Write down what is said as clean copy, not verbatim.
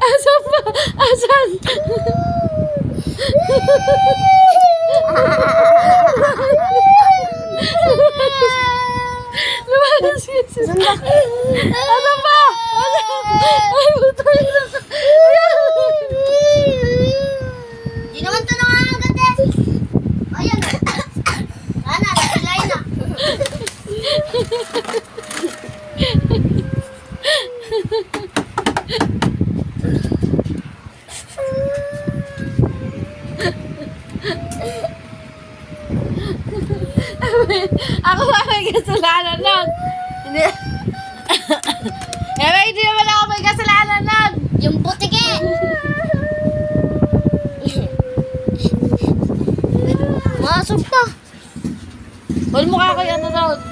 Asan ba? Asan? Lumalas kasi. Asan ba? Ay, butay na. Di naman ito nangangagat eh. Ayan. Sana, nagsilay na. Ako ba may kasalanan nun? Hindi. Hindi naman ako may kasalanan nun. Yung butike. Masok pa. Wala mukha ko yan na doon.